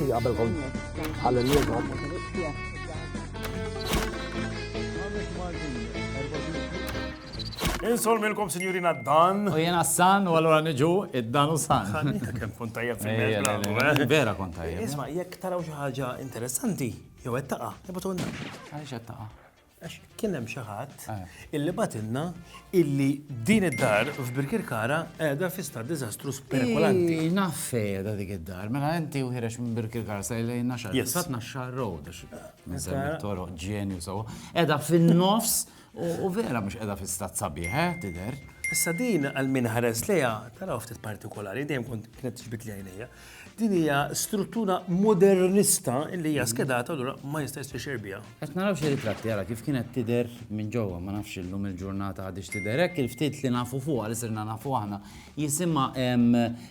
Inti qabel kont ħallinniet. Insolmilkom, signorina Dan. U jena San, u għallura niġu id-Dan u San. Kem puntajja fil-mezz. Vera kontajja. Isma, jekk taraw xi ħaġa interessanti, jew qed taqa', nibgħatu lna. Għalix għattaqa. Għax kien hemm xi ħadd illi batilna illi din id-dar f'Birkirkara qiegħda fi stat diżastru perikolanti. Naffeja da dik id-dar, mela inti u ħirex minn Birkirkara sa jlej naxar. Yes. Sat naxar road, minn Toro, ġenju sawa. Edha fin-nofs u vera mux edha fi stat sabiħ, tider. Issa din għal min ħares leja, taraw ftit partikolari, dejjem kienet tixbit li għajnejja. Din hija struttura modernista illi hija skedata allura ma jistax tixerbija. Qed naraw xi ritratti ara kif kienet tider minn ġewwa, ma nafx illum il-ġurnata għadix tider hekk il-ftit li nafu fuqha li sirna nafu aħna jisimha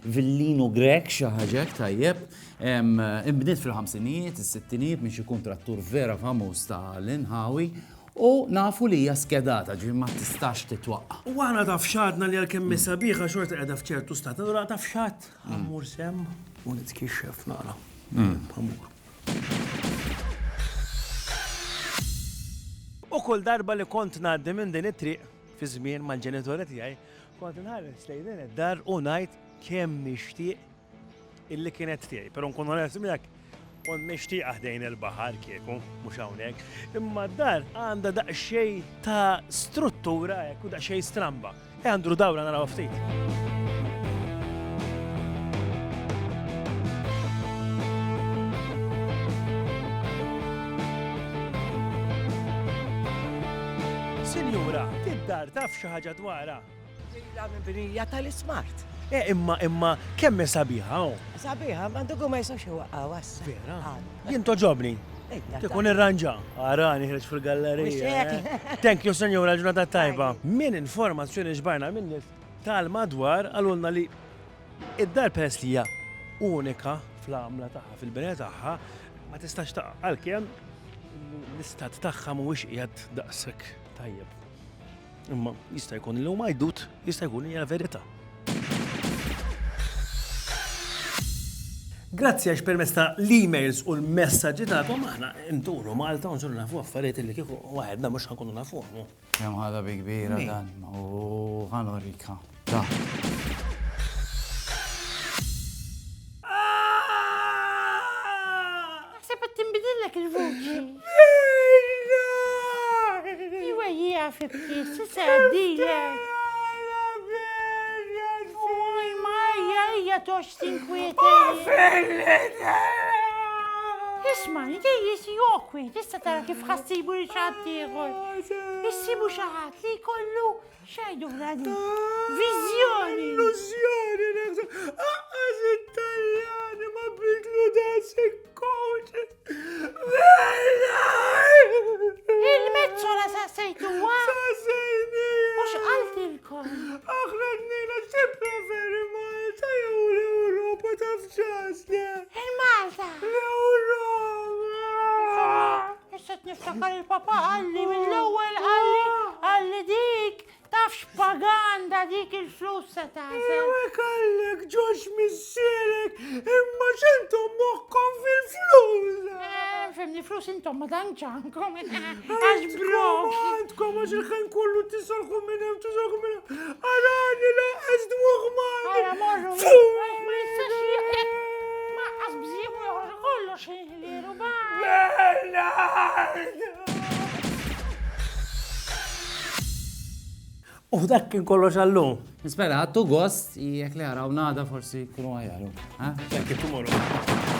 Villino Grek xi ħaġa tajjeb. Imbniet fil-ħamsinijiet, is-sittinijiet minn xi kuntrattur vera famuż ta' l-inħawi. U nafu li hija skedata, ġi ma tistax titwaqqa. U għana taf xatna li għal-kemm sabiħa xorta qiegħda f'ċertu stat, allura taf xat. Ammur sem u nitkixxef nara. Ammur. U kull darba li kont ngħaddi minn din it-triq fi żmien mal-ġenitori tiegħi, kont inħares lejn din id-dar u ngħid kemm nixtieq illi kienet tiegħi. Però nkun onest miegħek kont nixtieq aħdejn il-baħar kieku, mhux hawnhekk. Imma d-dar għandha daqsxejn ta' struttura hekk u daqsxejn stramba. Għandu dawra naraw ftit. Sinjura, tid-dar taf xi ħaġa dwarha. La minn binija tal-Smart. Imma kemm sabiħa hu? Sabiħa, mandugu ma jisaw xewa għawas. Vera? Jien toġobni. Tikun irranġa. Arani ħreġ fil-gallerija. Thank you, senjora, ġurnata tajba. Min informazzjoni ġbarna minn tal-madwar għalulna li id-dar peress li hija unika fl-għamla tagħha, fil-binja tagħha, ma tistax taqa' għalkemm l-istat tagħha mhuwiex qiegħed daqshekk tajjeb. Imma jista' jkun li huma jdut, jista' jkun hija verità. Grazzi għax permezz ta' l-emails u l-messaġġi tagħkom aħna nduru Malta u nżurru nafu affarijiet li kieku waħedna mhux ħankunu nafuhom. Kemm ħada bi kbira dan. U ħanorika. Da. Naħseb qed tinbidillek il-vuċi. Iwa hija fi bkies, issa għaddilek. Hija tox tinkwieti. Isma' dejjes jokwet, issa tara kif ħassibu li xaħat ieħor. Issibu xaħat li jkollu xajdu ħradi. Viżjoni. Illużjoni nefsa. Aqqas Italjani ma bidlu da sekkoċ. Il-mezzola sassejtuwa. Sassejni. Mux qaltilkom. Aħna d-nina preferi Malta jew l-Ewropa taf ċasna. Il-Malta. L-Ewropa. Issa niftakar il-papa għalli mill-ewwel għalli dik tafx paganda dik il-flus se tażel. Ewe kallek ġox missierek imma xintom moħkom fil-flus. Femni flus intom ma danċankom. Għax brok. Għandkom għax il-ħin kollu tisolħu minnem, tisolħu minnem. Għarani laqqas dmuħ mani. Għara morru. Ma jistax jieħek. Ma għas bżiħu joħroġ kollu xejn li ruba. U dak kien kollox għallum. Nispera, għattu gost, jek li għaraw nada forsi kunu għajaru. Dak kien tumorru.